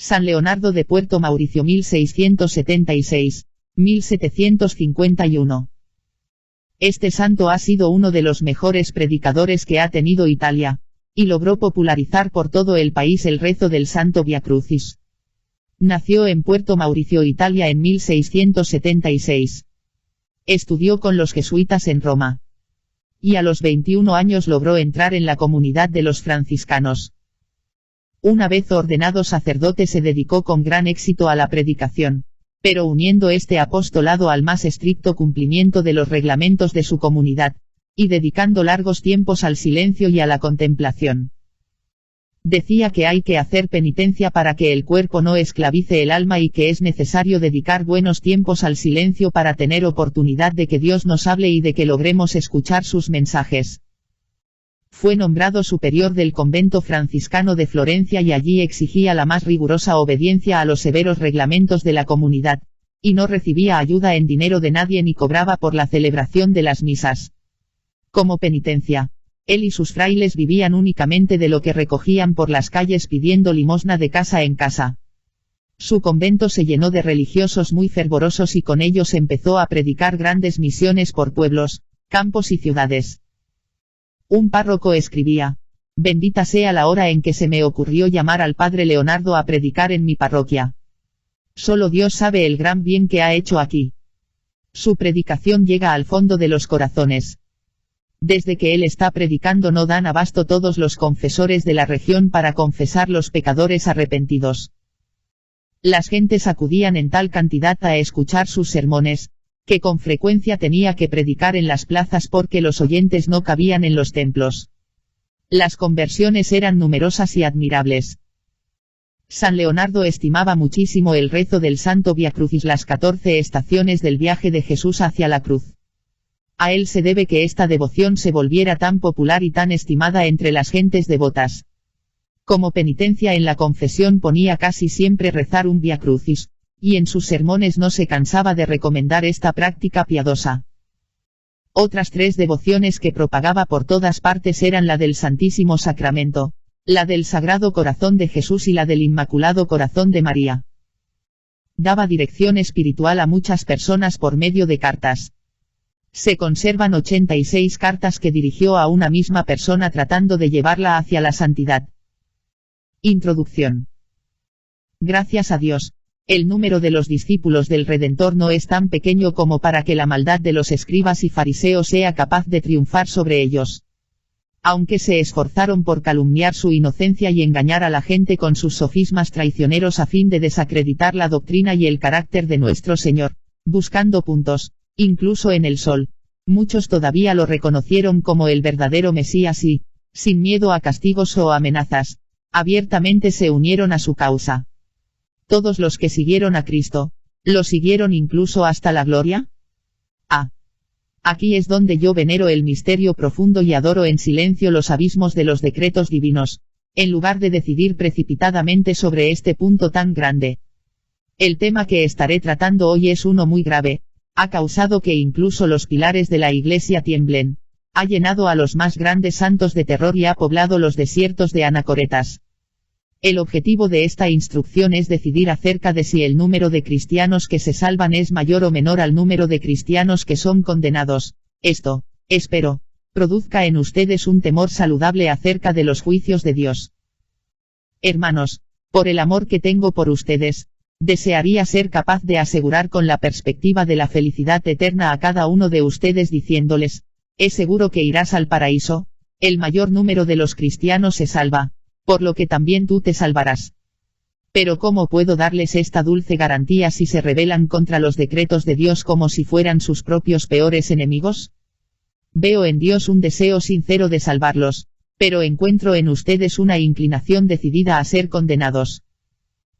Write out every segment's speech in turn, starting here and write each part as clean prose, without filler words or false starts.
San Leonardo de Puerto Mauricio 1676-1751. Este santo ha sido uno de los mejores predicadores que ha tenido Italia, y logró popularizar por todo el país el rezo del Santo Via Crucis. Nació en Puerto Mauricio, Italia en 1676. Estudió con los jesuitas en Roma. Y a los 21 años logró entrar en la comunidad de los franciscanos. Una vez ordenado sacerdote se dedicó con gran éxito a la predicación, pero uniendo este apostolado al más estricto cumplimiento de los reglamentos de su comunidad, y dedicando largos tiempos al silencio y a la contemplación. Decía que hay que hacer penitencia para que el cuerpo no esclavice el alma y que es necesario dedicar buenos tiempos al silencio para tener oportunidad de que Dios nos hable y de que logremos escuchar sus mensajes. Fue nombrado superior del convento franciscano de Florencia y allí exigía la más rigurosa obediencia a los severos reglamentos de la comunidad, y no recibía ayuda en dinero de nadie ni cobraba por la celebración de las misas. Como penitencia, él y sus frailes vivían únicamente de lo que recogían por las calles pidiendo limosna de casa en casa. Su convento se llenó de religiosos muy fervorosos y con ellos empezó a predicar grandes misiones por pueblos, campos y ciudades. Un párroco escribía: «Bendita sea la hora en que se me ocurrió llamar al padre Leonardo a predicar en mi parroquia. Solo Dios sabe el gran bien que ha hecho aquí». Su predicación llega al fondo de los corazones. Desde que él está predicando no dan abasto todos los confesores de la región para confesar los pecadores arrepentidos. Las gentes acudían en tal cantidad a escuchar sus sermones, que con frecuencia tenía que predicar en las plazas porque los oyentes no cabían en los templos. Las conversiones eran numerosas y admirables. San Leonardo estimaba muchísimo el rezo del Santo Via Crucis, las 14 estaciones del viaje de Jesús hacia la cruz. A él se debe que esta devoción se volviera tan popular y tan estimada entre las gentes devotas. Como penitencia en la confesión ponía casi siempre rezar un Via Crucis, y en sus sermones no se cansaba de recomendar esta práctica piadosa. Otras 3 devociones que propagaba por todas partes eran la del Santísimo Sacramento, la del Sagrado Corazón de Jesús y la del Inmaculado Corazón de María. Daba dirección espiritual a muchas personas por medio de cartas. Se conservan 86 cartas que dirigió a una misma persona tratando de llevarla hacia la santidad. Introducción. Gracias a Dios, el número de los discípulos del Redentor no es tan pequeño como para que la maldad de los escribas y fariseos sea capaz de triunfar sobre ellos. Aunque se esforzaron por calumniar su inocencia y engañar a la gente con sus sofismas traicioneros a fin de desacreditar la doctrina y el carácter de nuestro Señor, buscando puntos, incluso en el sol, muchos todavía lo reconocieron como el verdadero Mesías y, sin miedo a castigos o amenazas, abiertamente se unieron a su causa. ¿Todos los que siguieron a Cristo, lo siguieron incluso hasta la gloria? Aquí es donde yo venero el misterio profundo y adoro en silencio los abismos de los decretos divinos, en lugar de decidir precipitadamente sobre este punto tan grande. El tema que estaré tratando hoy es uno muy grave, ha causado que incluso los pilares de la Iglesia tiemblen, ha llenado a los más grandes santos de terror y ha poblado los desiertos de anacoretas. El objetivo de esta instrucción es decidir acerca de si el número de cristianos que se salvan es mayor o menor al número de cristianos que son condenados. Esto, espero, produzca en ustedes un temor saludable acerca de los juicios de Dios. Hermanos, por el amor que tengo por ustedes, desearía ser capaz de asegurar con la perspectiva de la felicidad eterna a cada uno de ustedes diciéndoles: es seguro que irás al paraíso, el mayor número de los cristianos se salva, por lo que también tú te salvarás. Pero ¿cómo puedo darles esta dulce garantía si se rebelan contra los decretos de Dios como si fueran sus propios peores enemigos? Veo en Dios un deseo sincero de salvarlos, pero encuentro en ustedes una inclinación decidida a ser condenados.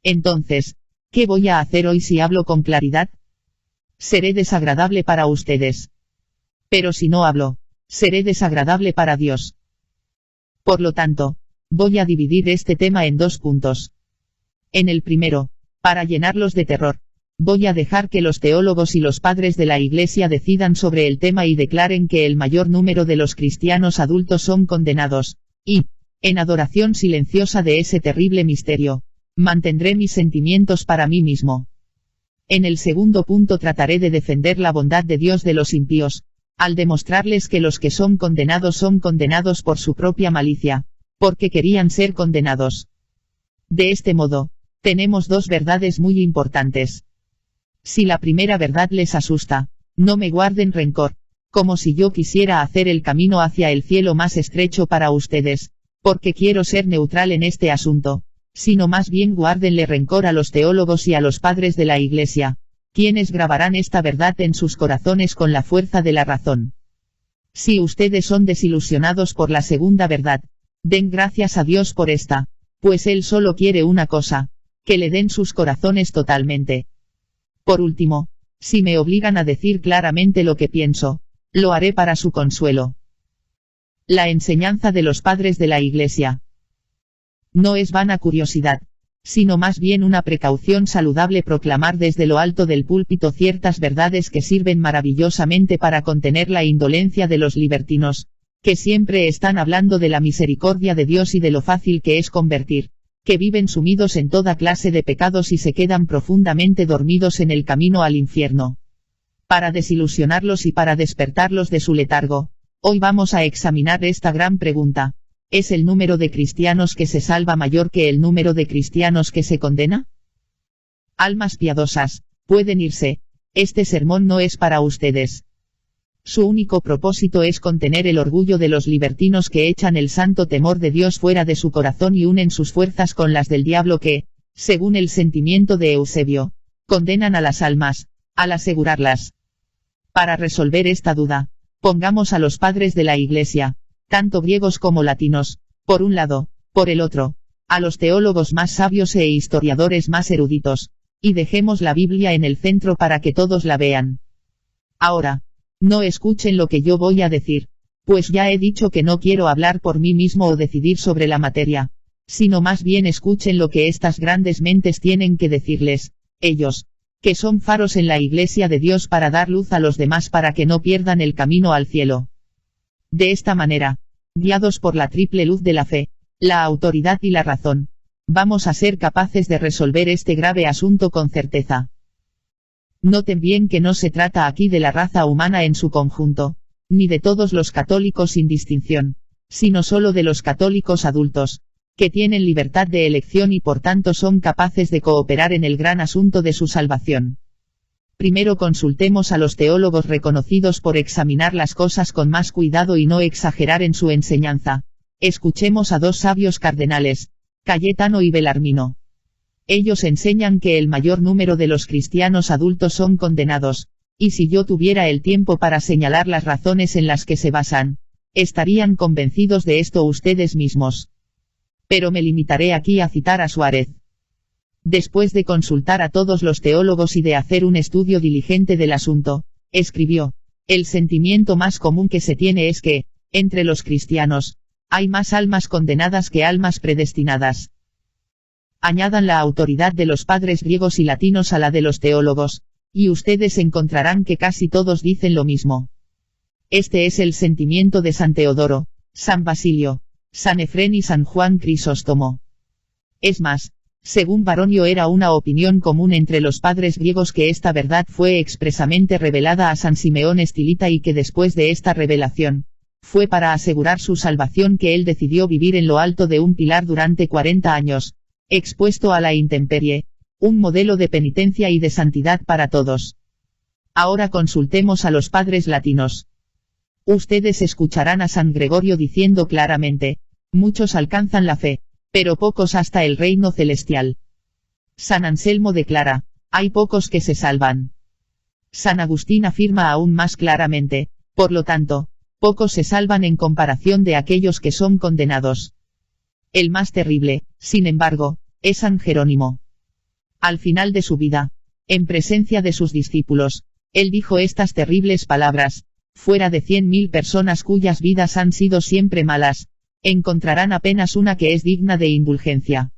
Entonces, ¿qué voy a hacer hoy si hablo con claridad? Seré desagradable para ustedes. Pero si no hablo, seré desagradable para Dios. Por lo tanto, voy a dividir este tema en 2 puntos. En el primero, para llenarlos de terror, voy a dejar que los teólogos y los padres de la Iglesia decidan sobre el tema y declaren que el mayor número de los cristianos adultos son condenados, y, en adoración silenciosa de ese terrible misterio, Mantendré mis sentimientos para mí mismo. En el segundo punto trataré de defender la bondad de Dios de los impíos, al demostrarles que los que son condenados por su propia malicia, porque querían ser condenados. De este modo, tenemos dos verdades muy importantes. Si la primera verdad les asusta, no me guarden rencor, como si yo quisiera hacer el camino hacia el cielo más estrecho para ustedes, porque quiero ser neutral en este asunto, sino más bien guárdenle rencor a los teólogos y a los padres de la Iglesia, quienes grabarán esta verdad en sus corazones con la fuerza de la razón. Si ustedes son desilusionados por la segunda verdad, den gracias a Dios por esta, pues Él solo quiere una cosa, que le den sus corazones totalmente. Por último, si me obligan a decir claramente lo que pienso, lo haré para su consuelo. La enseñanza de los padres de la Iglesia no es vana curiosidad, sino más bien una precaución saludable proclamar desde lo alto del púlpito ciertas verdades que sirven maravillosamente para contener la indolencia de los libertinos, que siempre están hablando de la misericordia de Dios y de lo fácil que es convertir, que viven sumidos en toda clase de pecados y se quedan profundamente dormidos en el camino al infierno. Para desilusionarlos y para despertarlos de su letargo, hoy vamos a examinar esta gran pregunta: ¿es el número de cristianos que se salva mayor que el número de cristianos que se condena? Almas piadosas, pueden irse, este sermón no es para ustedes. Su único propósito es contener el orgullo de los libertinos que echan el santo temor de Dios fuera de su corazón y unen sus fuerzas con las del diablo que, según el sentimiento de Eusebio, condenan a las almas, al asegurarlas. Para resolver esta duda, pongamos a los padres de la Iglesia, tanto griegos como latinos, por un lado, por el otro, a los teólogos más sabios e historiadores más eruditos, y dejemos la Biblia en el centro para que todos la vean. Ahora, no escuchen lo que yo voy a decir, pues ya he dicho que no quiero hablar por mí mismo o decidir sobre la materia, sino más bien escuchen lo que estas grandes mentes tienen que decirles, ellos, que son faros en la Iglesia de Dios para dar luz a los demás para que no pierdan el camino al cielo. De esta manera, guiados por la triple luz de la fe, la autoridad y la razón, vamos a ser capaces de resolver este grave asunto con certeza. Noten bien que no se trata aquí de la raza humana en su conjunto, ni de todos los católicos sin distinción, sino solo de los católicos adultos, que tienen libertad de elección y por tanto son capaces de cooperar en el gran asunto de su salvación. Primero consultemos a los teólogos reconocidos por examinar las cosas con más cuidado y no exagerar en su enseñanza. Escuchemos a dos sabios cardenales, Cayetano y Belarmino. Ellos enseñan que el mayor número de los cristianos adultos son condenados, y si yo tuviera el tiempo para señalar las razones en las que se basan, estarían convencidos de esto ustedes mismos. Pero me limitaré aquí a citar a Suárez. Después de consultar a todos los teólogos y de hacer un estudio diligente del asunto, escribió: el sentimiento más común que se tiene es que, entre los cristianos, hay más almas condenadas que almas predestinadas. Añadan la autoridad de los padres griegos y latinos a la de los teólogos, y ustedes encontrarán que casi todos dicen lo mismo. Este es el sentimiento de San Teodoro, San Basilio, San Efrén y San Juan Crisóstomo. Es más, según Baronio era una opinión común entre los padres griegos que esta verdad fue expresamente revelada a San Simeón Estilita y que después de esta revelación, fue para asegurar su salvación que él decidió vivir en lo alto de un pilar durante 40 años, expuesto a la intemperie, un modelo de penitencia y de santidad para todos. Ahora consultemos a los padres latinos. Ustedes escucharán a San Gregorio diciendo claramente: muchos alcanzan la fe, pero pocos hasta el reino celestial. San Anselmo declara: hay pocos que se salvan. San Agustín afirma aún más claramente: por lo tanto, pocos se salvan en comparación de aquellos que son condenados. El más terrible, sin embargo, es San Jerónimo. Al final de su vida, en presencia de sus discípulos, él dijo estas terribles palabras: fuera de 100.000 personas cuyas vidas han sido siempre malas, encontrarán apenas una que es digna de indulgencia.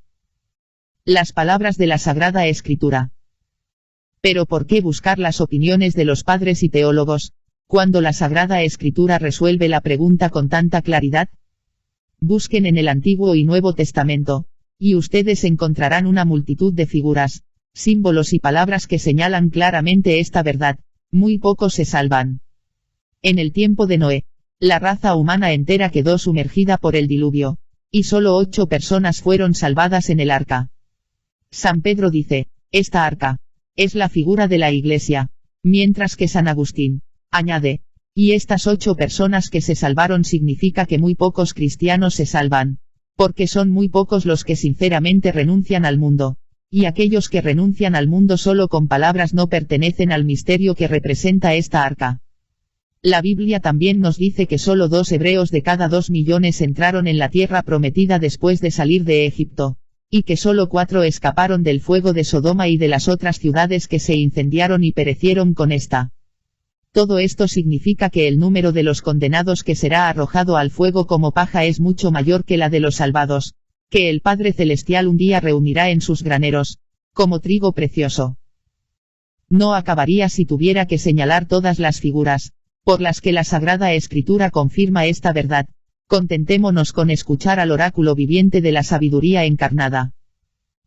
Las palabras de la Sagrada Escritura. Pero ¿por qué buscar las opiniones de los padres y teólogos, cuando la Sagrada Escritura resuelve la pregunta con tanta claridad? Busquen en el Antiguo y Nuevo Testamento, y ustedes encontrarán una multitud de figuras, símbolos y palabras que señalan claramente esta verdad. Muy pocos se salvan. En el tiempo de Noé, la raza humana entera quedó sumergida por el diluvio, y solo 8 personas fueron salvadas en el arca. San Pedro dice, esta arca es la figura de la Iglesia, mientras que San Agustín añade, y estas 8 personas que se salvaron significa que muy pocos cristianos se salvan, porque son muy pocos los que sinceramente renuncian al mundo, y aquellos que renuncian al mundo solo con palabras no pertenecen al misterio que representa esta arca. La Biblia también nos dice que solo 2 hebreos de cada 2 millones entraron en la tierra prometida después de salir de Egipto, y que solo 4 escaparon del fuego de Sodoma y de las otras ciudades que se incendiaron y perecieron con esta. Todo esto significa que el número de los condenados que será arrojado al fuego como paja es mucho mayor que la de los salvados, que el Padre Celestial un día reunirá en sus graneros, como trigo precioso. No acabaría si tuviera que señalar todas las figuras por las que la Sagrada Escritura confirma esta verdad. Contentémonos con escuchar al oráculo viviente de la sabiduría encarnada.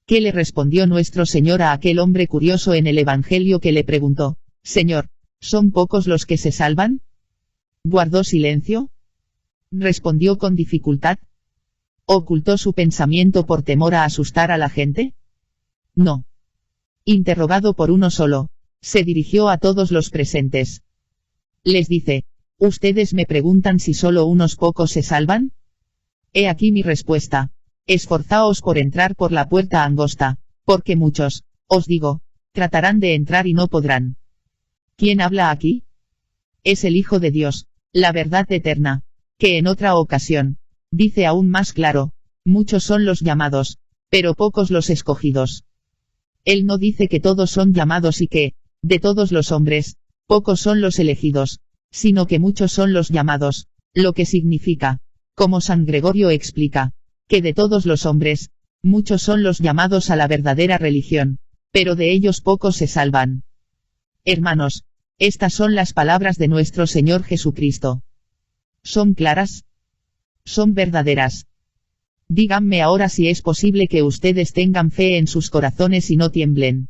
¿Qué le respondió nuestro Señor a aquel hombre curioso en el Evangelio que le preguntó, Señor, ¿son pocos los que se salvan? ¿Guardó silencio? ¿Respondió con dificultad? ¿Ocultó su pensamiento por temor a asustar a la gente? No. Interrogado por uno solo, se dirigió a todos los presentes. Les dice, ¿ustedes me preguntan si solo unos pocos se salvan? He aquí mi respuesta. Esforzaos por entrar por la puerta angosta, porque muchos, os digo, tratarán de entrar y no podrán. ¿Quién habla aquí? Es el Hijo de Dios, la verdad eterna, que en otra ocasión, dice aún más claro, muchos son los llamados, pero pocos los escogidos. Él no dice que todos son llamados y que, de todos los hombres, pocos son los elegidos, sino que muchos son los llamados, lo que significa, como San Gregorio explica, que de todos los hombres, muchos son los llamados a la verdadera religión, pero de ellos pocos se salvan. Hermanos, estas son las palabras de nuestro Señor Jesucristo. ¿Son claras? ¿Son verdaderas? Díganme ahora si es posible que ustedes tengan fe en sus corazones y no tiemblen.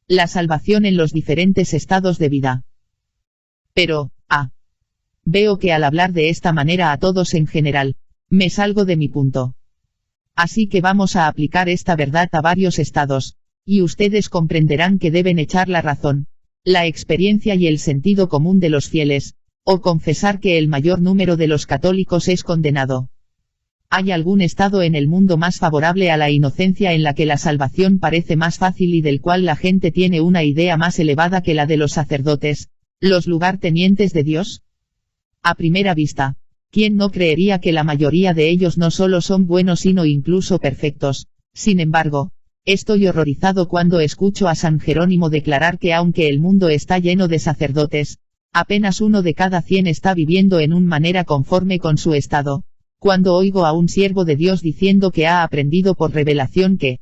La salvación en los diferentes estados de vida. Pero, veo que al hablar de esta manera a todos en general, me salgo de mi punto. Así que vamos a aplicar esta verdad a varios estados, y ustedes comprenderán que deben echar la razón, la experiencia y el sentido común de los fieles, o confesar que el mayor número de los católicos es condenado. ¿Hay algún estado en el mundo más favorable a la inocencia en la que la salvación parece más fácil y del cual la gente tiene una idea más elevada que la de los sacerdotes, los lugartenientes de Dios? A primera vista, ¿quién no creería que la mayoría de ellos no solo son buenos sino incluso perfectos? Sin embargo, estoy horrorizado cuando escucho a San Jerónimo declarar que aunque el mundo está lleno de sacerdotes, apenas 1 de cada 100 está viviendo en una manera conforme con su estado. Cuando oigo a un siervo de Dios diciendo que ha aprendido por revelación que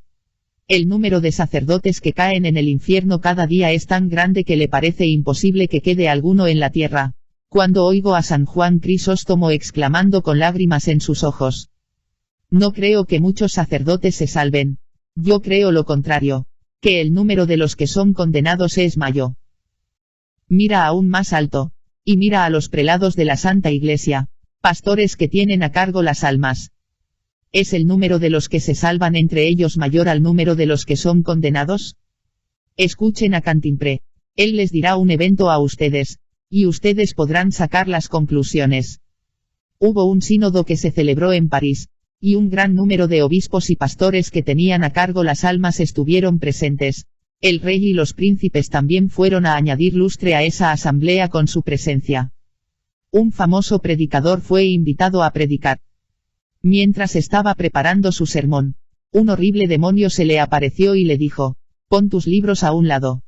el número de sacerdotes que caen en el infierno cada día es tan grande que le parece imposible que quede alguno en la tierra. Cuando oigo a San Juan Crisóstomo exclamando con lágrimas en sus ojos, no creo que muchos sacerdotes se salven. Yo creo lo contrario, que el número de los que son condenados es mayor. Mira aún más alto, y mira a los prelados de la Santa Iglesia, pastores que tienen a cargo las almas. ¿Es el número de los que se salvan entre ellos mayor al número de los que son condenados? Escuchen a Cantimpré, él les dirá un evento a ustedes, y ustedes podrán sacar las conclusiones. Hubo un sínodo que se celebró en París, y un gran número de obispos y pastores que tenían a cargo las almas estuvieron presentes. El rey y los príncipes también fueron a añadir lustre a esa asamblea con su presencia. Un famoso predicador fue invitado a predicar. Mientras estaba preparando su sermón, un horrible demonio se le apareció y le dijo, pon tus libros a un lado.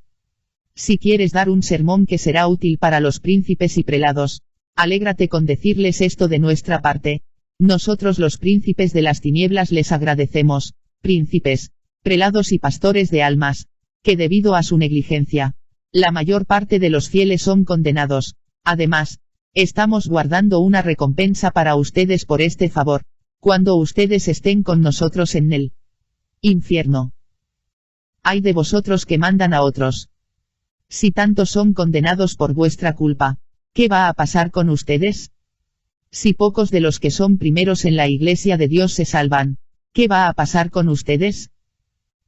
Si quieres dar un sermón que será útil para los príncipes y prelados, alégrate con decirles esto de nuestra parte. Nosotros los príncipes de las tinieblas les agradecemos, príncipes, prelados y pastores de almas, que debido a su negligencia, la mayor parte de los fieles son condenados. Además, estamos guardando una recompensa para ustedes por este favor. cuando ustedes estén con nosotros en el infierno. Ay de vosotros que mandan a otros. Si tantos son condenados por vuestra culpa, ¿qué va a pasar con ustedes? Si pocos de los que son primeros en la iglesia de Dios se salvan, ¿qué va a pasar con ustedes?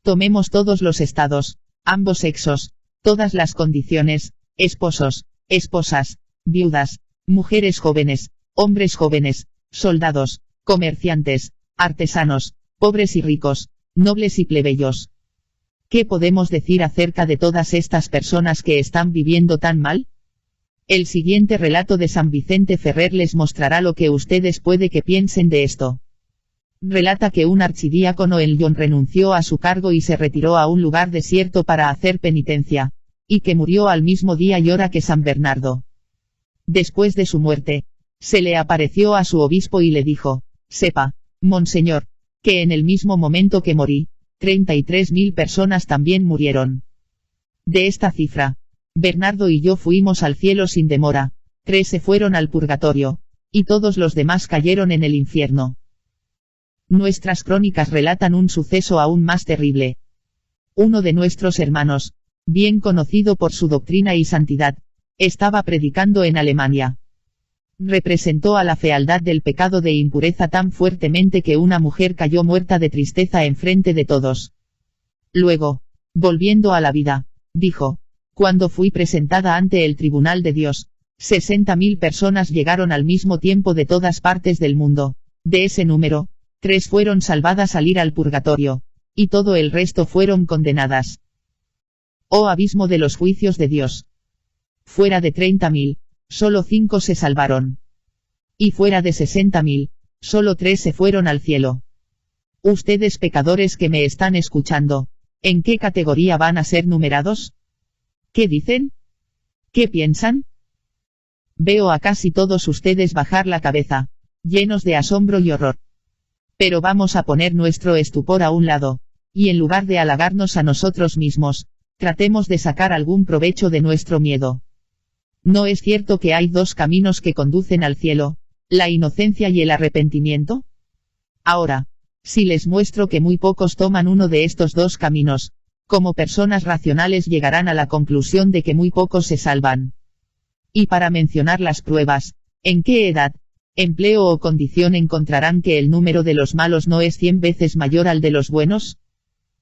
Tomemos todos los estados, ambos sexos, todas las condiciones, esposos, esposas, viudas, mujeres jóvenes, hombres jóvenes, soldados, comerciantes, artesanos, pobres y ricos, nobles y plebeyos. ¿Qué podemos decir acerca de todas estas personas que están viviendo tan mal? El siguiente relato de San Vicente Ferrer les mostrará lo que ustedes puede que piensen de esto. Relata que un archidiácono en Lyon renunció a su cargo y se retiró a un lugar desierto para hacer penitencia, y que murió al mismo día y hora que San Bernardo. Después de su muerte, se le apareció a su obispo y le dijo: «Sepa, monseñor, que en el mismo momento que morí, 33.000 personas también murieron. De esta cifra, Bernardo y yo fuimos al cielo sin demora, 3 se fueron al purgatorio, y todos los demás cayeron en el infierno». Nuestras crónicas relatan un suceso aún más terrible. Uno de nuestros hermanos, bien conocido por su doctrina y santidad, estaba predicando en Alemania. Representó a la fealdad del pecado de impureza tan fuertemente que una mujer cayó muerta de tristeza enfrente de todos. Luego, volviendo a la vida, dijo: «Cuando fui presentada ante el tribunal de Dios, 60.000 personas llegaron al mismo tiempo de todas partes del mundo. De ese número, 3 fueron salvadas al ir al purgatorio, y todo el resto fueron condenadas. Oh abismo de los juicios de Dios. Fuera de 30.000, solo 5 se salvaron. Y fuera de 60.000, solo 3 se fueron al cielo. Ustedes pecadores que me están escuchando, ¿en qué categoría van a ser numerados? ¿Qué dicen? ¿Qué piensan? Veo a casi todos ustedes bajar la cabeza, llenos de asombro y horror. Pero vamos a poner nuestro estupor a un lado, y en lugar de halagarnos a nosotros mismos, tratemos de sacar algún provecho de nuestro miedo. ¿No es cierto que hay 2 caminos que conducen al cielo, la inocencia y el arrepentimiento? Ahora, si les muestro que muy pocos toman uno de estos 2 caminos, como personas racionales llegarán a la conclusión de que muy pocos se salvan. Y para mencionar las pruebas, ¿en qué edad, empleo o condición encontrarán que el número de los malos no es 100 veces mayor al de los buenos?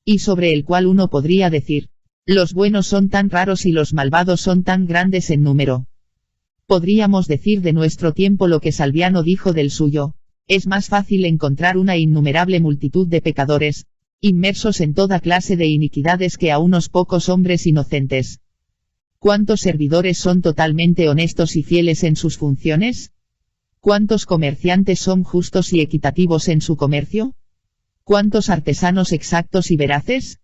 Y sobre el cual uno podría decir: los buenos son tan raros y los malvados son tan grandes en número. Podríamos decir de nuestro tiempo lo que Salviano dijo del suyo: es más fácil encontrar una innumerable multitud de pecadores, inmersos en toda clase de iniquidades, que a unos pocos hombres inocentes. ¿Cuántos servidores son totalmente honestos y fieles en sus funciones? ¿Cuántos comerciantes son justos y equitativos en su comercio? ¿Cuántos artesanos exactos y veraces?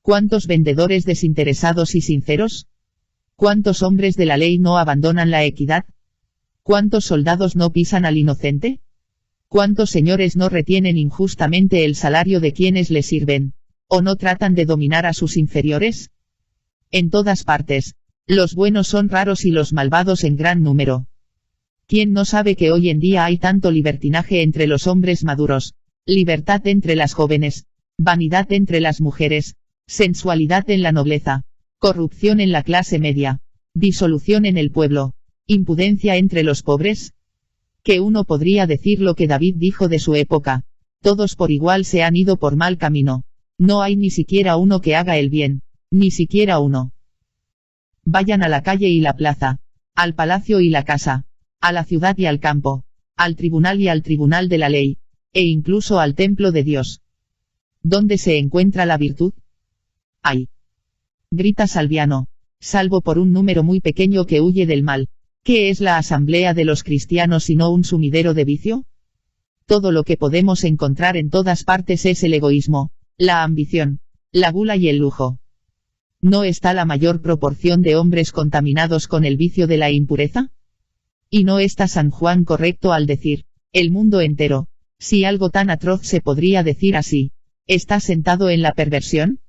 ¿Cuántos vendedores desinteresados y sinceros? ¿Cuántos hombres de la ley no abandonan la equidad? ¿Cuántos soldados no pisan al inocente? ¿Cuántos señores no retienen injustamente el salario de quienes les sirven, o no tratan de dominar a sus inferiores? En todas partes, los buenos son raros y los malvados en gran número. ¿Quién no sabe que hoy en día hay tanto libertinaje entre los hombres maduros, libertad entre las jóvenes, vanidad entre las mujeres, sensualidad en la nobleza, corrupción en la clase media, disolución en el pueblo, impudencia entre los pobres? Que uno podría decir lo que David dijo de su época: todos por igual se han ido por mal camino, no hay ni siquiera uno que haga el bien, ni siquiera uno. Vayan a la calle y la plaza, al palacio y la casa, a la ciudad y al campo, al tribunal y al tribunal de la ley, e incluso al templo de Dios. ¿Dónde se encuentra la virtud? ¡Ay!, grita Salviano, salvo por un número muy pequeño que huye del mal. ¿Qué es la asamblea de los cristianos sino un sumidero de vicio? Todo lo que podemos encontrar en todas partes es el egoísmo, la ambición, la gula y el lujo. ¿No está la mayor proporción de hombres contaminados con el vicio de la impureza? ¿Y no está San Juan correcto al decir: el mundo entero, si algo tan atroz se podría decir así, está sentado en la perversión?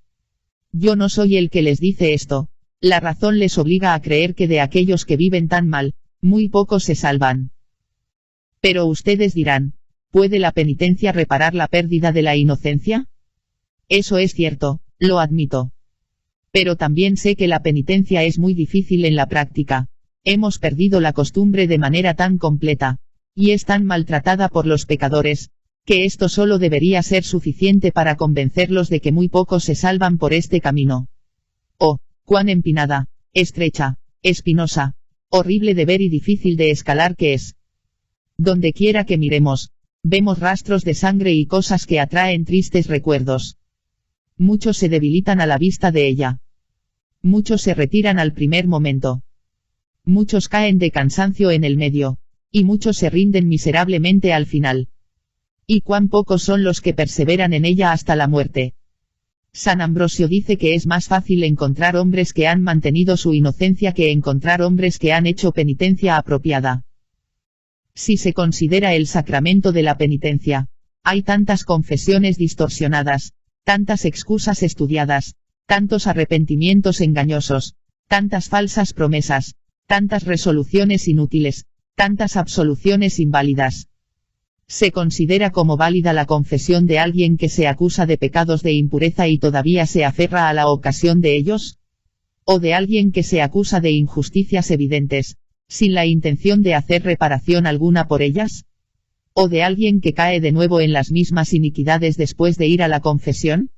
Yo no soy el que les dice esto. La razón les obliga a creer que de aquellos que viven tan mal, muy pocos se salvan. Pero ustedes dirán: ¿Puede la penitencia reparar la pérdida de la inocencia? Eso es cierto, lo admito. Pero también sé que la penitencia es muy difícil en la práctica. Hemos perdido la costumbre de manera tan completa, y es tan maltratada por los pecadores, que esto solo debería ser suficiente para convencerlos de que muy pocos se salvan por este camino. Oh, cuán empinada, estrecha, espinosa, horrible de ver y difícil de escalar que es. Donde quiera que miremos, vemos rastros de sangre y cosas que atraen tristes recuerdos. Muchos se debilitan a la vista de ella. Muchos se retiran al primer momento. Muchos caen de cansancio en el medio, y muchos se rinden miserablemente al final. Y cuán pocos son los que perseveran en ella hasta la muerte. San Ambrosio dice que es más fácil encontrar hombres que han mantenido su inocencia que encontrar hombres que han hecho penitencia apropiada. Si se considera el sacramento de la penitencia, hay tantas confesiones distorsionadas, tantas excusas estudiadas, tantos arrepentimientos engañosos, tantas falsas promesas, tantas resoluciones inútiles, tantas absoluciones inválidas. ¿Se considera como válida la confesión de alguien que se acusa de pecados de impureza y todavía se aferra a la ocasión de ellos? ¿O de alguien que se acusa de injusticias evidentes, sin la intención de hacer reparación alguna por ellas? ¿O de alguien que cae de nuevo en las mismas iniquidades después de ir a la confesión?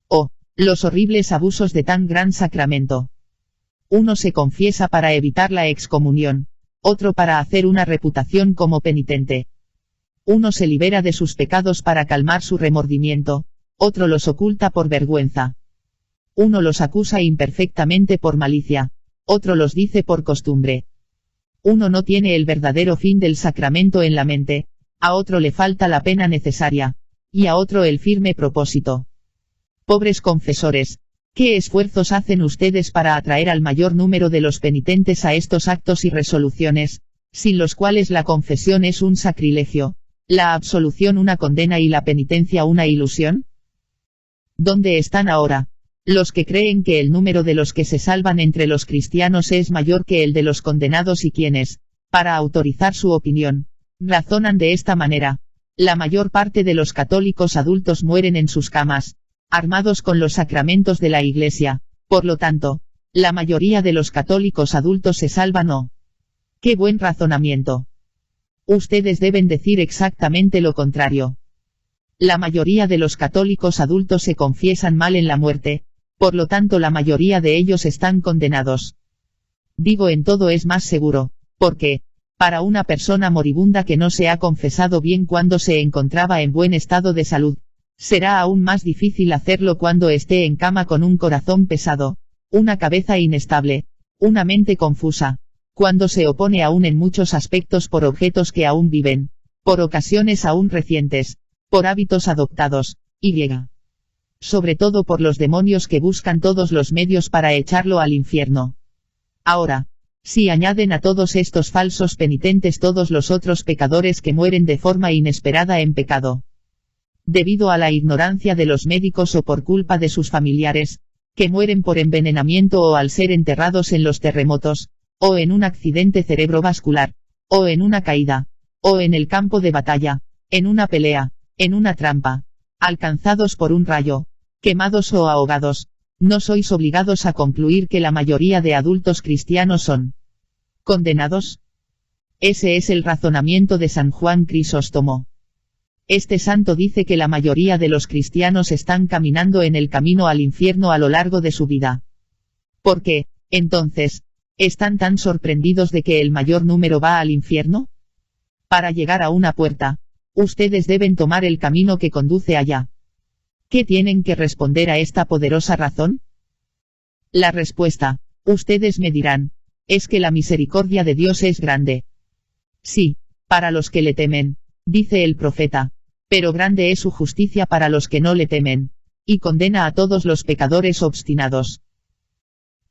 ¿O los horribles abusos de tan gran sacramento? Uno se confiesa para evitar la excomunión, otro para hacer una reputación como penitente. Uno se libera de sus pecados para calmar su remordimiento, otro los oculta por vergüenza. Uno los acusa imperfectamente por malicia, otro los dice por costumbre. Uno no tiene el verdadero fin del sacramento en la mente, a otro le falta la pena necesaria, y a otro el firme propósito. Pobres confesores, ¿qué esfuerzos hacen ustedes para atraer al mayor número de los penitentes a estos actos y resoluciones, sin los cuales la confesión es un sacrilegio, la absolución una condena y la penitencia una ilusión? ¿Dónde están ahora los que creen que el número de los que se salvan entre los cristianos es mayor que el de los condenados y quienes, para autorizar su opinión, razonan de esta manera? La mayor parte de los católicos adultos mueren en sus camas, armados con los sacramentos de la Iglesia, por lo tanto, la mayoría de los católicos adultos se salvan o. ¡Qué buen razonamiento! Ustedes deben decir exactamente lo contrario. La mayoría de los católicos adultos se confiesan mal en la muerte, por lo tanto la mayoría de ellos están condenados. Digo en todo es más seguro, porque, para una persona moribunda que no se ha confesado bien cuando se encontraba en buen estado de salud, será aún más difícil hacerlo cuando esté en cama con un corazón pesado, una cabeza inestable, una mente confusa, cuando se opone aún en muchos aspectos por objetos que aún viven, por ocasiones aún recientes, por hábitos adoptados, y llega. Sobre todo por los demonios que buscan todos los medios para echarlo al infierno. Ahora, si añaden a todos estos falsos penitentes todos los otros pecadores que mueren de forma inesperada en pecado, debido a la ignorancia de los médicos o por culpa de sus familiares, que mueren por envenenamiento o al ser enterrados en los terremotos, o en un accidente cerebrovascular, o en una caída, o en el campo de batalla, en una pelea, en una trampa, alcanzados por un rayo, quemados o ahogados, no sois obligados a concluir que la mayoría de adultos cristianos son condenados. Ese es el razonamiento de San Juan Crisóstomo. Este santo dice que la mayoría de los cristianos están caminando en el camino al infierno a lo largo de su vida. ¿Por qué, entonces, están tan sorprendidos de que el mayor número va al infierno? Para llegar a una puerta, ustedes deben tomar el camino que conduce allá. ¿Qué tienen que responder a esta poderosa razón? La respuesta, ustedes me dirán, es que la misericordia de Dios es grande. Sí, para los que le temen, dice el profeta, pero grande es su justicia para los que no le temen, y condena a todos los pecadores obstinados.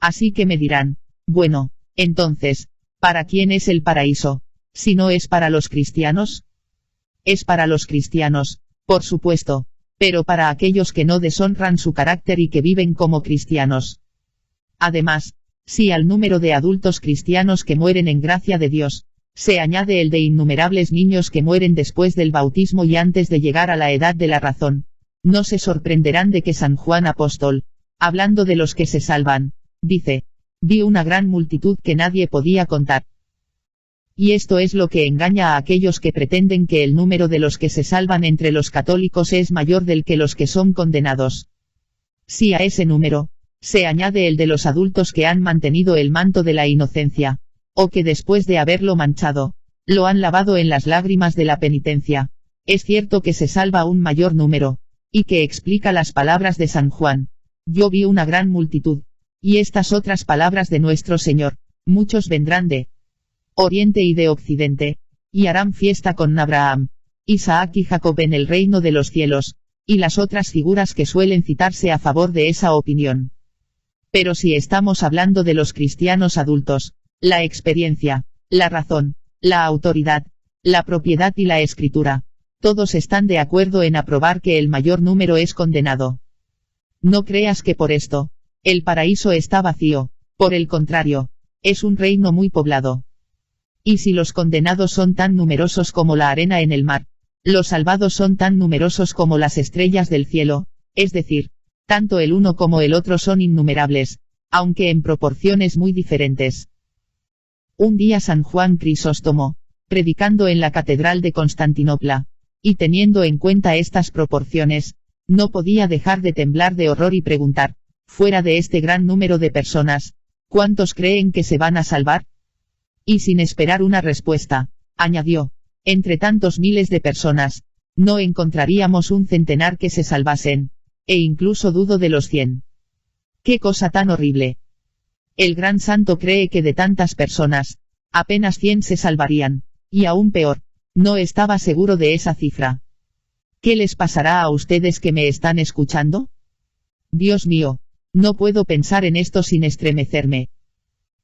Así que me dirán, bueno, entonces, ¿para quién es el paraíso, si no es para los cristianos? Es para los cristianos, por supuesto, pero para aquellos que no deshonran su carácter y que viven como cristianos. Además, si al número de adultos cristianos que mueren en gracia de Dios, Se añade el de innumerables niños que mueren después del bautismo y antes de llegar a la edad de la razón. No se sorprenderán de que San Juan Apóstol, hablando de los que se salvan, dice, vi una gran multitud que nadie podía contar. Y esto es lo que engaña a aquellos que pretenden que el número de los que se salvan entre los católicos es mayor del que los que son condenados. Si a ese número, se añade el de los adultos que han mantenido el manto de la inocencia, o que después de haberlo manchado, lo han lavado en las lágrimas de la penitencia, es cierto que se salva un mayor número, y que explica las palabras de San Juan, yo vi una gran multitud, y estas otras palabras de nuestro Señor, muchos vendrán de Oriente y de Occidente, y harán fiesta con Abraham, Isaac y Jacob en el reino de los cielos, y las otras figuras que suelen citarse a favor de esa opinión. Pero si estamos hablando de los cristianos adultos, la experiencia, la razón, la autoridad, la propiedad y la escritura, todos están de acuerdo en aprobar que el mayor número es condenado. No creas que por esto, el paraíso está vacío, por el contrario, es un reino muy poblado. Y si los condenados son tan numerosos como la arena en el mar, los salvados son tan numerosos como las estrellas del cielo, es decir, tanto el uno como el otro son innumerables, aunque en proporciones muy diferentes. Un día San Juan Crisóstomo, predicando en la Catedral de Constantinopla, y teniendo en cuenta estas proporciones, no podía dejar de temblar de horror y preguntar, fuera de este gran número de personas, ¿cuántos creen que se van a salvar? Y sin esperar una respuesta, añadió, entre tantos miles de personas, no encontraríamos un centenar que se salvasen, e incluso dudo de los 100. ¡Qué cosa tan horrible! El gran santo cree que de tantas personas, apenas 100 se salvarían, y aún peor, no estaba seguro de esa cifra. ¿Qué les pasará a ustedes que me están escuchando? Dios mío, no puedo pensar en esto sin estremecerme.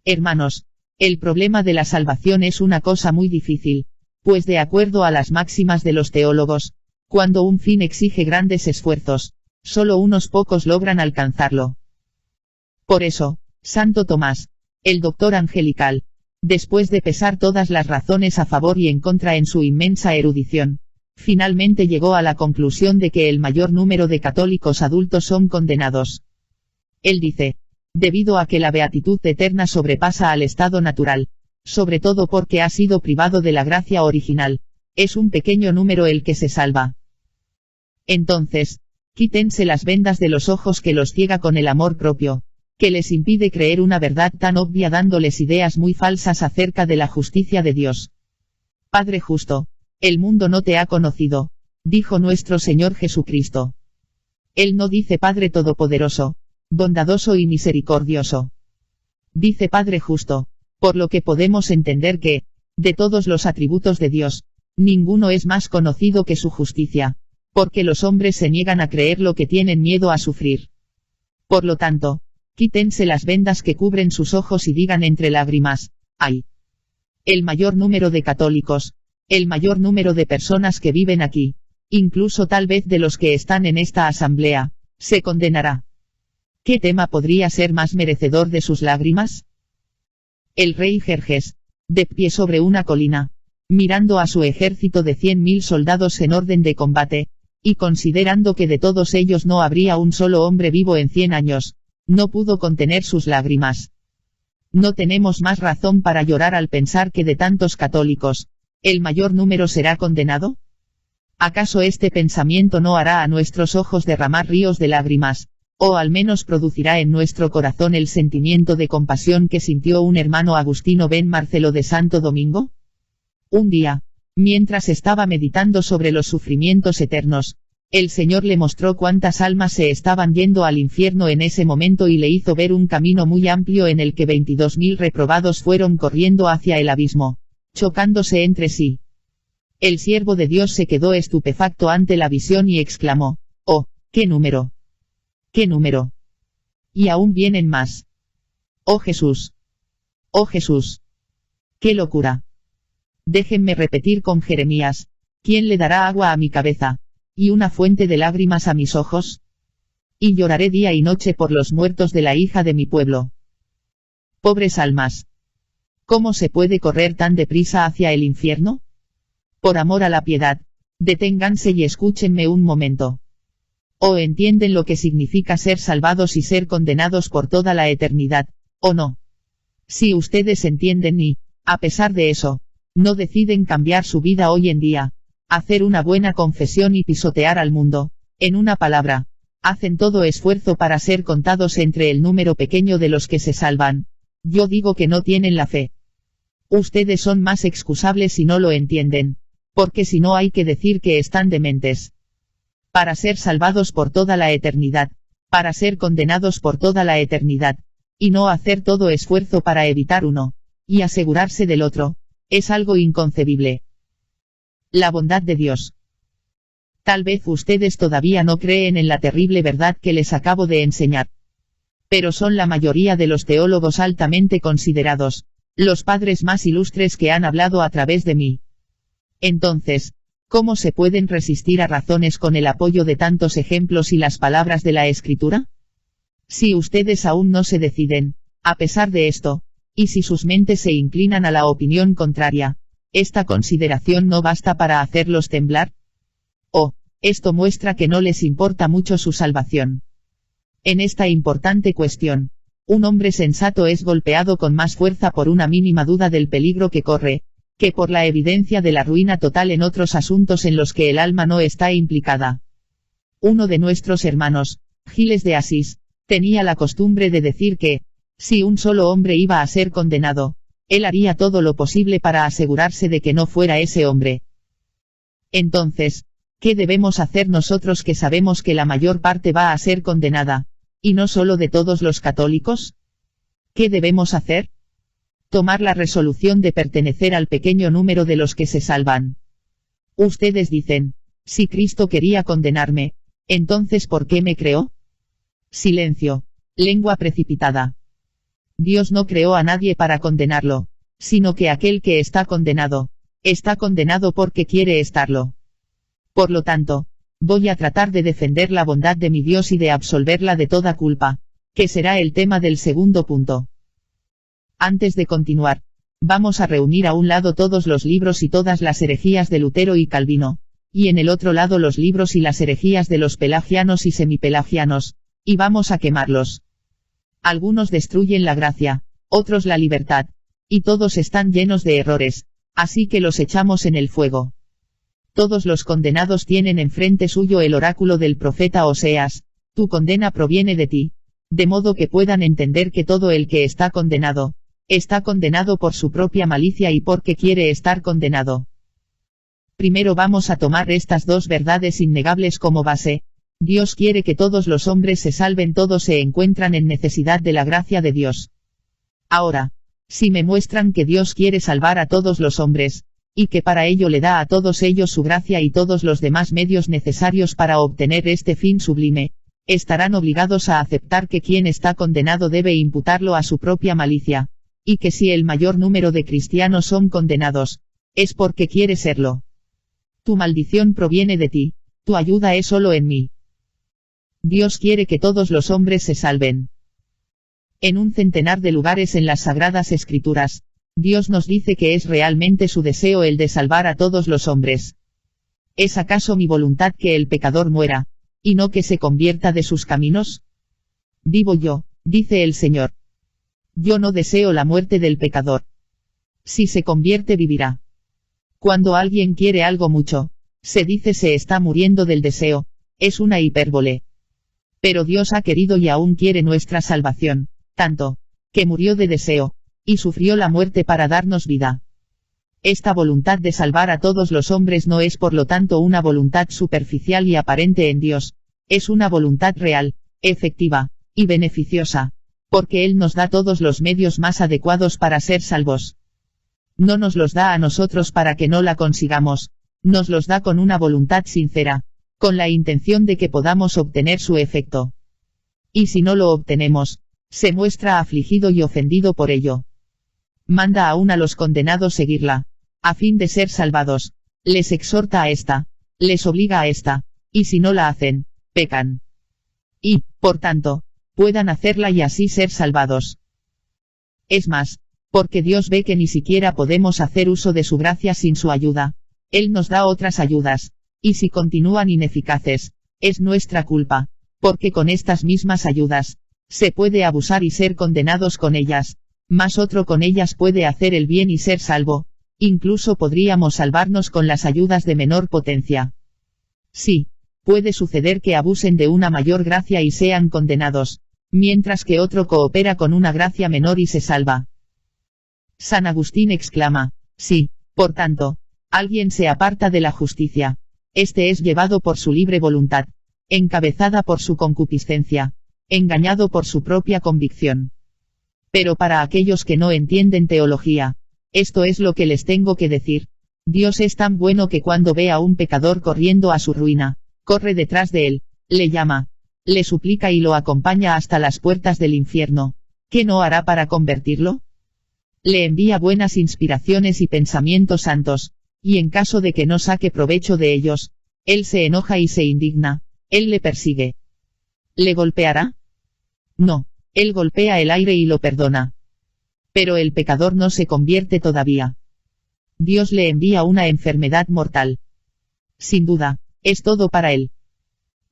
Hermanos, el problema de la salvación es una cosa muy difícil, pues de acuerdo a las máximas de los teólogos, cuando un fin exige grandes esfuerzos, solo unos pocos logran alcanzarlo. Por eso, Santo Tomás, el doctor angelical, después de pesar todas las razones a favor y en contra en su inmensa erudición, finalmente llegó a la conclusión de que el mayor número de católicos adultos son condenados. Él dice, debido a que la beatitud eterna sobrepasa al estado natural, sobre todo porque ha sido privado de la gracia original, es un pequeño número el que se salva. Entonces, quítense las vendas de los ojos que los ciega con el amor propio, que les impide creer una verdad tan obvia dándoles ideas muy falsas acerca de la justicia de Dios. Padre justo, el mundo no te ha conocido, dijo nuestro Señor Jesucristo. Él no dice Padre Todopoderoso, bondadoso y misericordioso. Dice Padre justo, por lo que podemos entender que, de todos los atributos de Dios, ninguno es más conocido que su justicia, porque los hombres se niegan a creer lo que tienen miedo a sufrir. Por lo tanto, quítense las vendas que cubren sus ojos y digan entre lágrimas, ¡ay! El mayor número de católicos, el mayor número de personas que viven aquí, incluso tal vez de los que están en esta asamblea, se condenará. ¿Qué tema podría ser más merecedor de sus lágrimas? El rey Jerjes, de pie sobre una colina, mirando a su ejército de 100.000 soldados en orden de combate, y considerando que de todos ellos no habría un solo hombre vivo en 100 años, no pudo contener sus lágrimas. No tenemos más razón para llorar al pensar que de tantos católicos, ¿el mayor número será condenado? ¿Acaso este pensamiento no hará a nuestros ojos derramar ríos de lágrimas, o al menos producirá en nuestro corazón el sentimiento de compasión que sintió un hermano Agustino ben Marcelo de Santo Domingo? Un día, mientras estaba meditando sobre los sufrimientos eternos, el Señor le mostró cuántas almas se estaban yendo al infierno en ese momento y le hizo ver un camino muy amplio en el que 22.000 reprobados fueron corriendo hacia el abismo, chocándose entre sí. El siervo de Dios se quedó estupefacto ante la visión y exclamó, ¡oh, qué número! ¡Qué número! Y aún vienen más. ¡Oh Jesús! ¡Oh Jesús! ¡Qué locura! Déjenme repetir con Jeremías, ¿quién le dará agua a mi cabeza, y una fuente de lágrimas a mis ojos? Y lloraré día y noche por los muertos de la hija de mi pueblo. Pobres almas. ¿Cómo se puede correr tan deprisa hacia el infierno? Por amor a la piedad, deténganse y escúchenme un momento. ¿O entienden lo que significa ser salvados y ser condenados por toda la eternidad, o no? Si ustedes entienden y, a pesar de eso, no deciden cambiar su vida hoy en día, hacer una buena confesión y pisotear al mundo, en una palabra, hacen todo esfuerzo para ser contados entre el número pequeño de los que se salvan, yo digo que no tienen la fe. Ustedes son más excusables si no lo entienden, porque si no hay que decir que están dementes. Para ser salvados por toda la eternidad, para ser condenados por toda la eternidad, y no hacer todo esfuerzo para evitar uno, y asegurarse del otro, es algo inconcebible. La bondad de Dios. Tal vez ustedes todavía no creen en la terrible verdad que les acabo de enseñar. Pero son la mayoría de los teólogos altamente considerados, los padres más ilustres que han hablado a través de mí. Entonces, ¿cómo se pueden resistir a razones con el apoyo de tantos ejemplos y las palabras de la Escritura? Si ustedes aún no se deciden, a pesar de esto, y si sus mentes se inclinan a la opinión contraria, ¿esta consideración no basta para hacerlos temblar? Oh, esto muestra que no les importa mucho su salvación. En esta importante cuestión, un hombre sensato es golpeado con más fuerza por una mínima duda del peligro que corre, que por la evidencia de la ruina total en otros asuntos en los que el alma no está implicada. Uno de nuestros hermanos, Giles de Asís, tenía la costumbre de decir que, si un solo hombre iba a ser condenado, él haría todo lo posible para asegurarse de que no fuera ese hombre. Entonces, ¿qué debemos hacer nosotros que sabemos que la mayor parte va a ser condenada, y no solo de todos los católicos? ¿Qué debemos hacer? Tomar la resolución de pertenecer al pequeño número de los que se salvan. Ustedes dicen, si Cristo quería condenarme, entonces ¿por qué me creó? Silencio. Lengua precipitada. Dios no creó a nadie para condenarlo, sino que aquel que está condenado porque quiere estarlo. Por lo tanto, voy a tratar de defender la bondad de mi Dios y de absolverla de toda culpa, que será el tema del segundo punto. Antes de continuar, vamos a reunir a un lado todos los libros y todas las herejías de Lutero y Calvino, y en el otro lado los libros y las herejías de los pelagianos y semipelagianos, y vamos a quemarlos. Algunos destruyen la gracia, otros la libertad, y todos están llenos de errores, así que los echamos en el fuego. Todos los condenados tienen enfrente suyo el oráculo del profeta Oseas, tu condena proviene de ti, de modo que puedan entender que todo el que está condenado por su propia malicia y porque quiere estar condenado. Primero vamos a tomar estas dos verdades innegables como base. Dios quiere que todos los hombres se salven, todos se encuentran en necesidad de la gracia de Dios. Ahora, si me muestran que Dios quiere salvar a todos los hombres, y que para ello le da a todos ellos su gracia y todos los demás medios necesarios para obtener este fin sublime, estarán obligados a aceptar que quien está condenado debe imputarlo a su propia malicia, y que si el mayor número de cristianos son condenados, es porque quiere serlo. Tu maldición proviene de ti, tu ayuda es solo en mí. Dios quiere que todos los hombres se salven. En un centenar de lugares en las Sagradas Escrituras, Dios nos dice que es realmente su deseo el de salvar a todos los hombres. ¿Es acaso mi voluntad que el pecador muera, y no que se convierta de sus caminos? Vivo yo, dice el Señor. Yo no deseo la muerte del pecador. Si se convierte vivirá. Cuando alguien quiere algo mucho, se dice se está muriendo del deseo, es una hipérbole. Pero Dios ha querido y aún quiere nuestra salvación, tanto, que murió de deseo, y sufrió la muerte para darnos vida. Esta voluntad de salvar a todos los hombres no es por lo tanto una voluntad superficial y aparente en Dios, es una voluntad real, efectiva, y beneficiosa, porque Él nos da todos los medios más adecuados para ser salvos. No nos los da a nosotros para que no la consigamos, nos los da con una voluntad sincera, con la intención de que podamos obtener su efecto. Y si no lo obtenemos, se muestra afligido y ofendido por ello. Manda aún a los condenados seguirla, a fin de ser salvados, les exhorta a esta, les obliga a esta, y si no la hacen, pecan. Y, por tanto, puedan hacerla y así ser salvados. Es más, Porque Dios ve que ni siquiera podemos hacer uso de su gracia sin su ayuda. Él nos da otras ayudas. Y si continúan ineficaces, es nuestra culpa. Porque con estas mismas ayudas, se puede abusar y ser condenados con ellas. Mas otro con ellas puede hacer el bien y ser salvo. Incluso podríamos salvarnos con las ayudas de menor potencia. Sí, puede suceder que abusen de una mayor gracia y sean condenados, mientras que otro coopera con una gracia menor y se salva. San Agustín exclama, sí, por tanto, alguien se aparta de la justicia. Este es llevado por su libre voluntad, encabezada por su concupiscencia, engañado por su propia convicción. Pero para aquellos que no entienden teología, esto es lo que les tengo que decir. Dios es tan bueno que cuando ve a un pecador corriendo a su ruina, corre detrás de él, le llama, le suplica y lo acompaña hasta las puertas del infierno. ¿Qué no hará para convertirlo? Le envía buenas inspiraciones y pensamientos santos, y en caso de que no saque provecho de ellos, él se enoja y se indigna, él le persigue. ¿Le golpeará? No, él golpea el aire y lo perdona. Pero el pecador no se convierte todavía. Dios le envía una enfermedad mortal. Sin duda, es todo para él.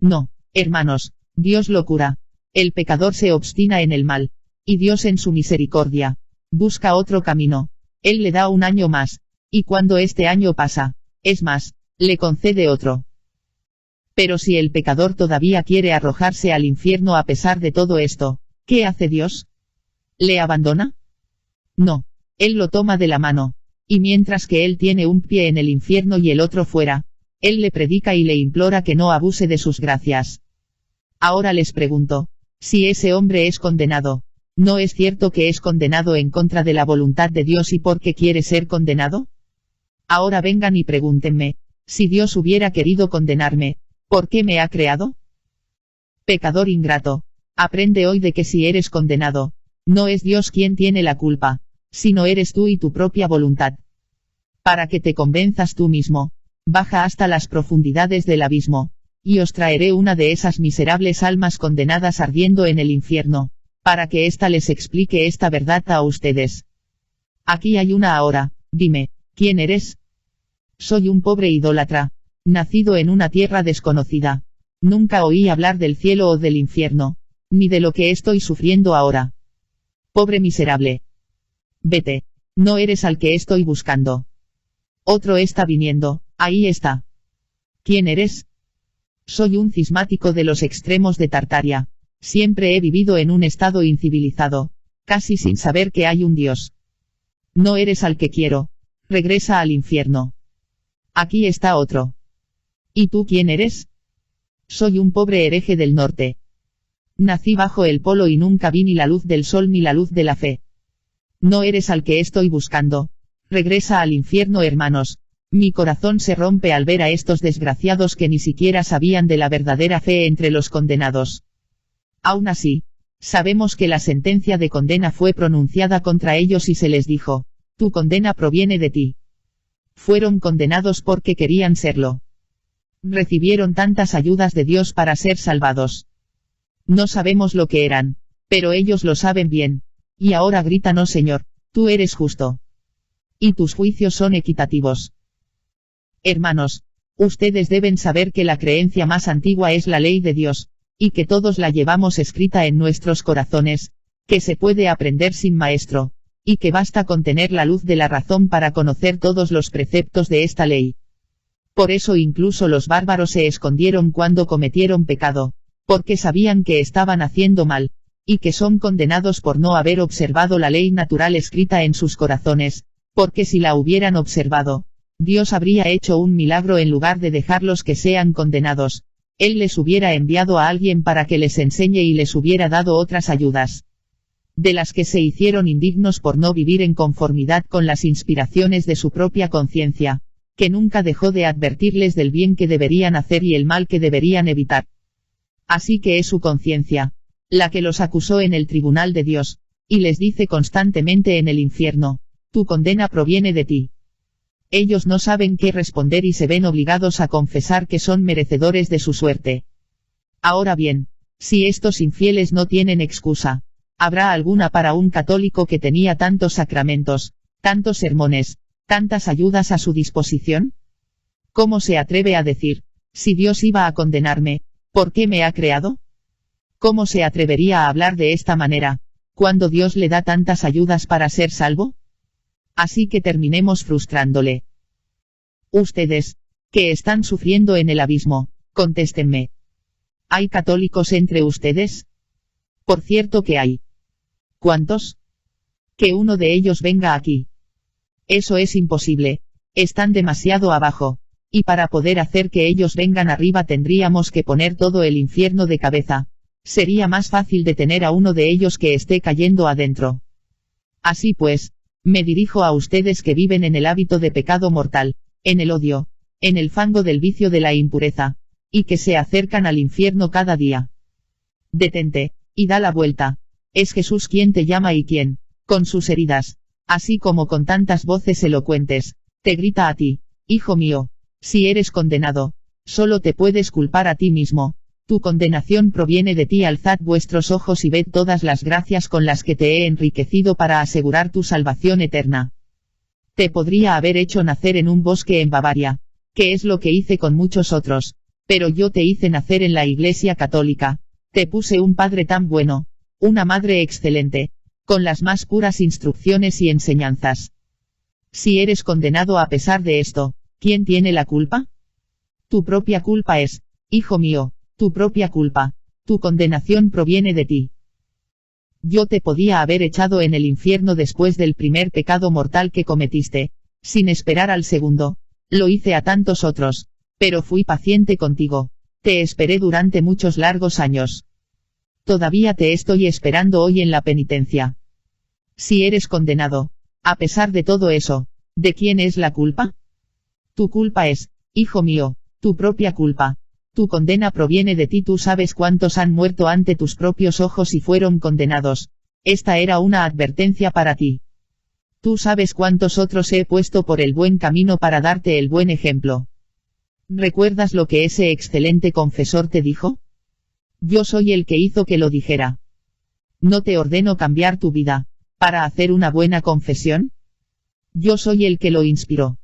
No, hermanos, Dios lo cura. El pecador se obstina en el mal, y Dios en su misericordia, busca otro camino. Él le da un año más, y cuando este año pasa, es más, le concede otro. Pero si el pecador todavía quiere arrojarse al infierno a pesar de todo esto, ¿qué hace Dios? ¿Le abandona? No, Él lo toma de la mano, y mientras que él tiene un pie en el infierno y el otro fuera, Él le predica y le implora que no abuse de sus gracias. Ahora les pregunto, si ese hombre es condenado, ¿no es cierto que es condenado en contra de la voluntad de Dios y porque quiere ser condenado? Ahora vengan y pregúntenme, si Dios hubiera querido condenarme, ¿por qué me ha creado? Pecador ingrato, aprende hoy de que si eres condenado, no es Dios quien tiene la culpa, sino eres tú y tu propia voluntad. Para que te convenzas tú mismo, baja hasta las profundidades del abismo, y os traeré una de esas miserables almas condenadas ardiendo en el infierno, para que ésta les explique esta verdad a ustedes. Aquí hay una ahora, dime, ¿quién eres? Soy un pobre idólatra, nacido en una tierra desconocida. Nunca oí hablar del cielo o del infierno, ni de lo que estoy sufriendo ahora. Pobre miserable. Vete, no eres al que estoy buscando. Otro está viniendo, ahí está. ¿Quién eres? Soy un cismático de los extremos de Tartaria. Siempre he vivido en un estado incivilizado, casi sin saber que hay un Dios. No eres al que quiero. Regresa al infierno. Aquí está otro. ¿Y tú quién eres? Soy un pobre hereje del norte. Nací bajo el polo y nunca vi ni la luz del sol ni la luz de la fe. No eres al que estoy buscando. Regresa al infierno, hermanos. Mi corazón se rompe al ver a estos desgraciados que ni siquiera sabían de la verdadera fe entre los condenados. Aún así, sabemos que la sentencia de condena fue pronunciada contra ellos y se les dijo, tu condena proviene de ti. Fueron condenados porque querían serlo. Recibieron tantas ayudas de Dios para ser salvados. No sabemos lo que eran, pero ellos lo saben bien. Y ahora gritan, oh Señor, tú eres justo. Y tus juicios son equitativos. Hermanos, ustedes deben saber que la creencia más antigua es la ley de Dios, y que todos la llevamos escrita en nuestros corazones, que se puede aprender sin maestro, y que basta con tener la luz de la razón para conocer todos los preceptos de esta ley. Por eso incluso los bárbaros se escondieron cuando cometieron pecado, porque sabían que estaban haciendo mal, y que son condenados por no haber observado la ley natural escrita en sus corazones, porque si la hubieran observado, Dios habría hecho un milagro en lugar de dejarlos que sean condenados. Él les hubiera enviado a alguien para que les enseñe y les hubiera dado otras ayudas, de las que se hicieron indignos por no vivir en conformidad con las inspiraciones de su propia conciencia, que nunca dejó de advertirles del bien que deberían hacer y el mal que deberían evitar. Así que es su conciencia la que los acusó en el tribunal de Dios, y les dice constantemente en el infierno, tu condena proviene de ti. Ellos no saben qué responder y se ven obligados a confesar que son merecedores de su suerte. Ahora bien, si estos infieles no tienen excusa, ¿Habrá alguna para un católico que tenía tantos sacramentos, tantos sermones, tantas ayudas a su disposición? ¿Cómo se atreve a decir, si Dios iba a condenarme, ¿por qué me ha creado? ¿Cómo se atrevería a hablar de esta manera, cuando Dios le da tantas ayudas para ser salvo? Así que terminemos frustrándole. Ustedes, que están sufriendo en el abismo, contéstenme. ¿Hay católicos entre ustedes? Por cierto que hay. ¿Cuántos? Que uno de ellos venga aquí. Eso es imposible. Están demasiado abajo. Y para poder hacer que ellos vengan arriba tendríamos que poner todo el infierno de cabeza. Sería más fácil detener a uno de ellos que esté cayendo adentro. Así pues, me dirijo a ustedes que viven en el hábito de pecado mortal, en el odio, en el fango del vicio de la impureza, y que se acercan al infierno cada día. Detente, y da la vuelta. Es Jesús quien te llama y quien, con sus heridas, así como con tantas voces elocuentes, te grita a ti, hijo mío, si eres condenado, solo te puedes culpar a ti mismo. Tu condenación proviene de ti. Alzad vuestros ojos y ved todas las gracias con las que te he enriquecido para asegurar tu salvación eterna. Te podría haber hecho nacer en un bosque en Bavaria, que es lo que hice con muchos otros, pero yo te hice nacer en la Iglesia Católica, te puse un padre tan bueno, una madre excelente, con las más puras instrucciones y enseñanzas. Si eres condenado a pesar de esto, ¿quién tiene la culpa? Tu propia culpa es, hijo mío. Tu propia culpa, tu condenación proviene de ti. Yo te podía haber echado en el infierno después del primer pecado mortal que cometiste, sin esperar al segundo. Lo hice a tantos otros, pero fui paciente contigo. Te esperé durante muchos largos años. Todavía te estoy esperando hoy en la penitencia. Si eres condenado, a pesar de todo eso, ¿de quién es la culpa? Tu culpa es, hijo mío, tu propia culpa. Tu condena proviene de ti. Tú sabes cuántos han muerto ante tus propios ojos y fueron condenados. Esta era una advertencia para ti. Tú sabes cuántos otros he puesto por el buen camino para darte el buen ejemplo. ¿Recuerdas lo que ese excelente confesor te dijo? Yo soy el que hizo que lo dijera. ¿No te ordeno cambiar tu vida, para hacer una buena confesión? Yo soy el que lo inspiró.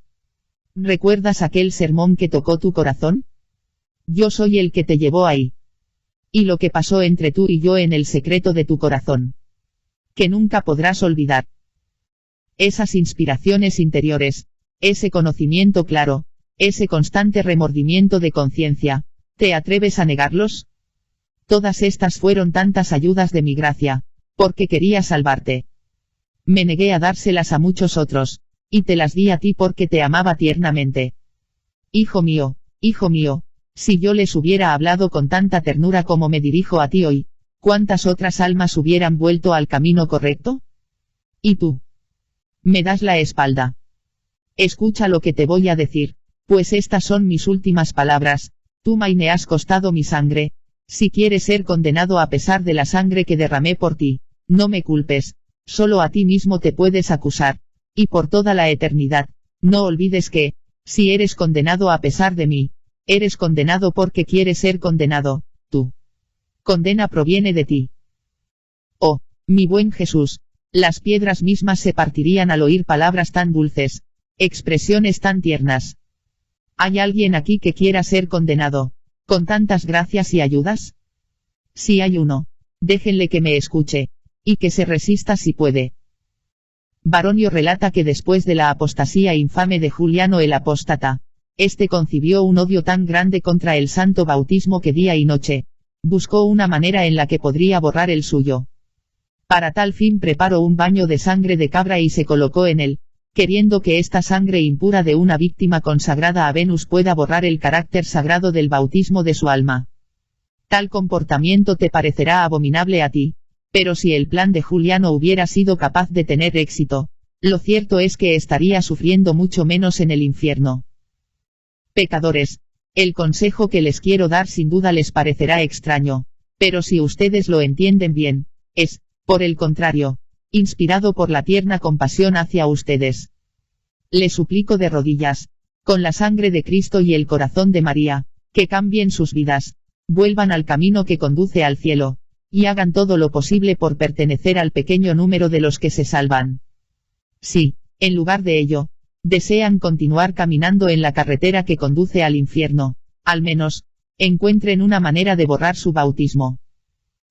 ¿Recuerdas aquel sermón que tocó tu corazón? Yo soy el que te llevó ahí. Y lo que pasó entre tú y yo en el secreto de tu corazón. Que nunca podrás olvidar. Esas inspiraciones interiores, ese conocimiento claro, ese constante remordimiento de conciencia, ¿te atreves a negarlos? Todas estas fueron tantas ayudas de mi gracia, porque quería salvarte. Me negué a dárselas a muchos otros, y te las di a ti porque te amaba tiernamente. Hijo mío, si yo les hubiera hablado con tanta ternura como me dirijo a ti hoy, ¿cuántas otras almas hubieran vuelto al camino correcto? ¿Y tú? Me das la espalda. Escucha lo que te voy a decir, pues estas son mis últimas palabras. Tú me has costado mi sangre. Si quieres ser condenado a pesar de la sangre que derramé por ti, no me culpes, solo a ti mismo te puedes acusar, y por toda la eternidad. No olvides que, si eres condenado a pesar de mí, eres condenado porque quieres ser condenado. Tu condena proviene de ti. Oh, mi buen Jesús, las piedras mismas se partirían al oír palabras tan dulces, expresiones tan tiernas. ¿Hay alguien aquí que quiera ser condenado, con tantas gracias y ayudas? Si hay uno, déjenle que me escuche, y que se resista si puede. Baronio relata que después de la apostasía infame de Juliano el apóstata, este concibió un odio tan grande contra el santo bautismo que día y noche, buscó una manera en la que podría borrar el suyo. Para tal fin preparó un baño de sangre de cabra y se colocó en él, queriendo que esta sangre impura de una víctima consagrada a Venus pueda borrar el carácter sagrado del bautismo de su alma. Tal comportamiento te parecerá abominable a ti, pero si el plan de Juliano hubiera sido capaz de tener éxito, lo cierto es que estaría sufriendo mucho menos en el infierno. Pecadores, el consejo que les quiero dar sin duda les parecerá extraño, pero si ustedes lo entienden bien, es, por el contrario, inspirado por la tierna compasión hacia ustedes. Les suplico de rodillas, con la sangre de Cristo y el corazón de María, que cambien sus vidas, vuelvan al camino que conduce al cielo, y hagan todo lo posible por pertenecer al pequeño número de los que se salvan. Si, en lugar de ello, desean continuar caminando en la carretera que conduce al infierno, al menos, encuentren una manera de borrar su bautismo.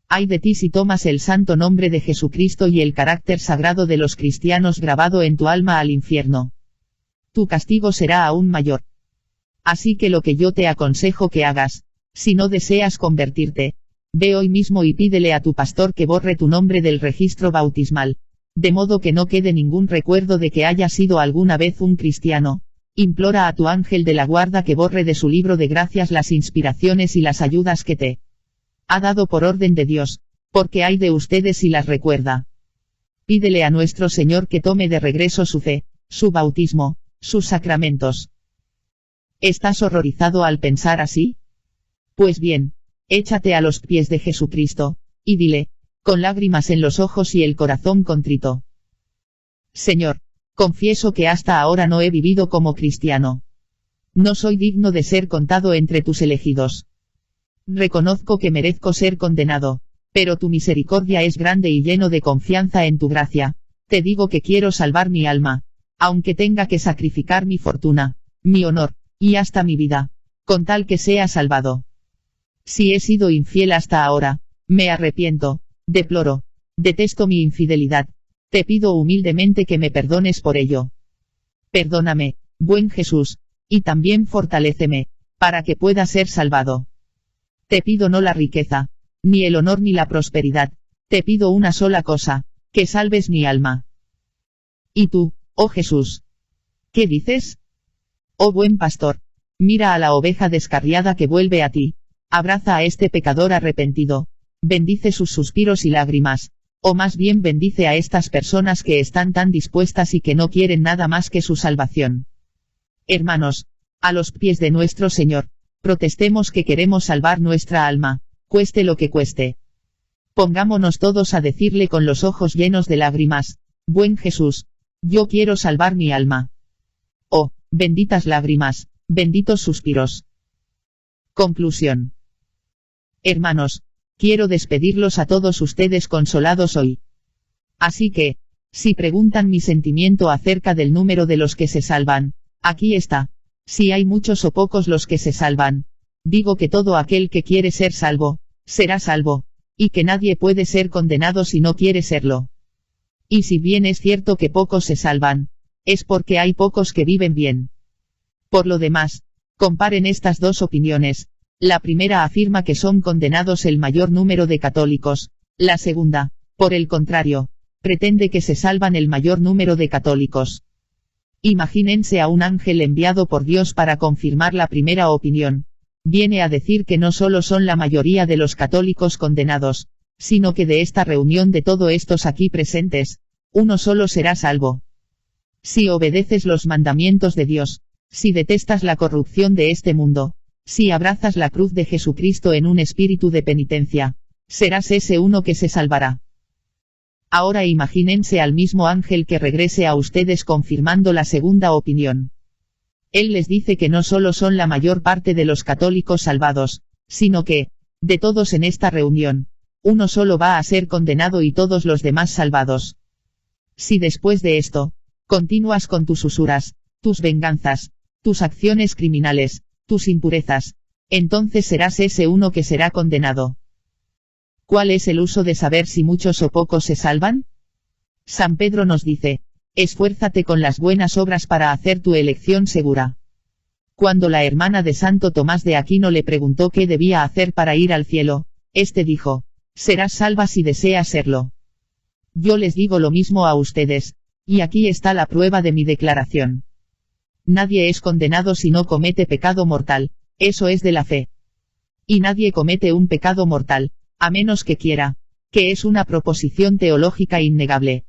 Ay de ti si tomas el santo nombre de Jesucristo y el carácter sagrado de los cristianos grabado en tu alma al infierno. Tu castigo será aún mayor. Así que lo que yo te aconsejo que hagas, si no deseas convertirte, ve hoy mismo y pídele a tu pastor que borre tu nombre del registro bautismal, de modo que no quede ningún recuerdo de que hayas sido alguna vez un cristiano. Implora a tu ángel de la guarda que borre de su libro de gracias las inspiraciones y las ayudas que te ha dado por orden de Dios, porque hay de ustedes si las recuerda. Pídele a nuestro Señor que tome de regreso su fe, su bautismo, sus sacramentos. ¿Estás horrorizado al pensar así? Pues bien, échate a los pies de Jesucristo, y dile, con lágrimas en los ojos y el corazón contrito: Señor, confieso que hasta ahora no he vivido como cristiano. No soy digno de ser contado entre tus elegidos. Reconozco que merezco ser condenado, pero tu misericordia es grande y lleno de confianza en tu gracia. Te digo que quiero salvar mi alma, aunque tenga que sacrificar mi fortuna, mi honor, y hasta mi vida, con tal que sea salvado. Si he sido infiel hasta ahora, me arrepiento, deploro, detesto mi infidelidad. Te pido humildemente que me perdones por ello. Perdóname, buen Jesús, y también fortaléceme, para que pueda ser salvado. Te pido no la riqueza, ni el honor ni la prosperidad, te pido una sola cosa, que salves mi alma. ¿Y tú, oh Jesús? ¿Qué dices? Oh buen pastor, mira a la oveja descarriada que vuelve a ti, abraza a este pecador arrepentido, bendice sus suspiros y lágrimas. O más bien bendice a estas personas que están tan dispuestas y que no quieren nada más que su salvación. Hermanos, a los pies de nuestro Señor, protestemos que queremos salvar nuestra alma, cueste lo que cueste. Pongámonos todos a decirle con los ojos llenos de lágrimas: buen Jesús, yo quiero salvar mi alma. Oh, benditas lágrimas, benditos suspiros. Conclusión. Hermanos, quiero despedirlos a todos ustedes consolados hoy. Así que, si preguntan mi sentimiento acerca del número de los que se salvan, aquí está. Si hay muchos o pocos los que se salvan, digo que todo aquel que quiere ser salvo, será salvo, y que nadie puede ser condenado si no quiere serlo. Y si bien es cierto que pocos se salvan, es porque hay pocos que viven bien. Por lo demás, comparen estas dos opiniones. La primera afirma que son condenados el mayor número de católicos, la segunda, por el contrario, pretende que se salvan el mayor número de católicos. Imagínense a un ángel enviado por Dios para confirmar la primera opinión. Viene a decir que no solo son la mayoría de los católicos condenados, sino que de esta reunión de todos estos aquí presentes, uno solo será salvo. Si obedeces los mandamientos de Dios, si detestas la corrupción de este mundo, si abrazas la cruz de Jesucristo en un espíritu de penitencia, serás ese uno que se salvará. Ahora imagínense al mismo ángel que regrese a ustedes confirmando la segunda opinión. Él les dice que no solo son la mayor parte de los católicos salvados, sino que, de todos en esta reunión, uno solo va a ser condenado y todos los demás salvados. Si después de esto, continúas con tus usuras, tus venganzas, tus acciones criminales, tus impurezas, entonces serás ese uno que será condenado. ¿Cuál es el uso de saber si muchos o pocos se salvan? San Pedro nos dice: esfuérzate con las buenas obras para hacer tu elección segura. Cuando la hermana de Santo Tomás de Aquino le preguntó qué debía hacer para ir al cielo, éste dijo: serás salva si deseas serlo. Yo les digo lo mismo a ustedes, y aquí está la prueba de mi declaración. Nadie es condenado si no comete pecado mortal, eso es de la fe. Y nadie comete un pecado mortal, a menos que quiera, que es una proposición teológica innegable.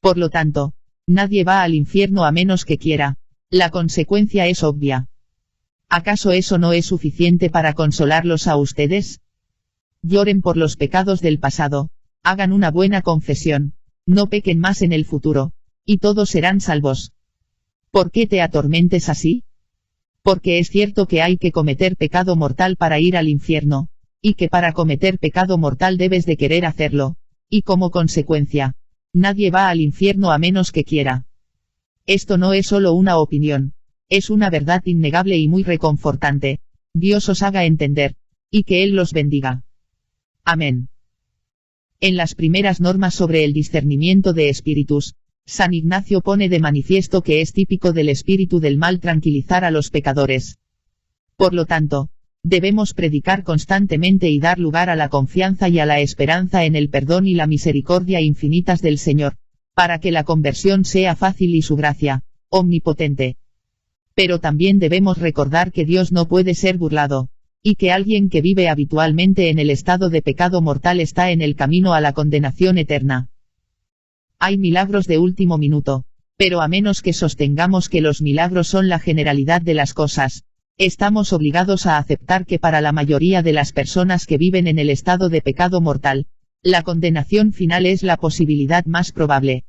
Por lo tanto, nadie va al infierno a menos que quiera. La consecuencia es obvia. ¿Acaso eso no es suficiente para consolarlos a ustedes? Lloren por los pecados del pasado, hagan una buena confesión, no pequen más en el futuro, y todos serán salvos. ¿Por qué te atormentes así? Porque es cierto que hay que cometer pecado mortal para ir al infierno, y que para cometer pecado mortal debes de querer hacerlo, y como consecuencia, nadie va al infierno a menos que quiera. Esto no es solo una opinión, es una verdad innegable y muy reconfortante. Dios os haga entender, y que Él los bendiga. Amén. En las primeras normas sobre el discernimiento de espíritus, San Ignacio pone de manifiesto que es típico del espíritu del mal tranquilizar a los pecadores. Por lo tanto, debemos predicar constantemente y dar lugar a la confianza y a la esperanza en el perdón y la misericordia infinitas del Señor, para que la conversión sea fácil y su gracia, omnipotente. Pero también debemos recordar que Dios no puede ser burlado, y que alguien que vive habitualmente en el estado de pecado mortal está en el camino a la condenación eterna. Hay milagros de último minuto, pero a menos que sostengamos que los milagros son la generalidad de las cosas, estamos obligados a aceptar que para la mayoría de las personas que viven en el estado de pecado mortal, la condenación final es la posibilidad más probable.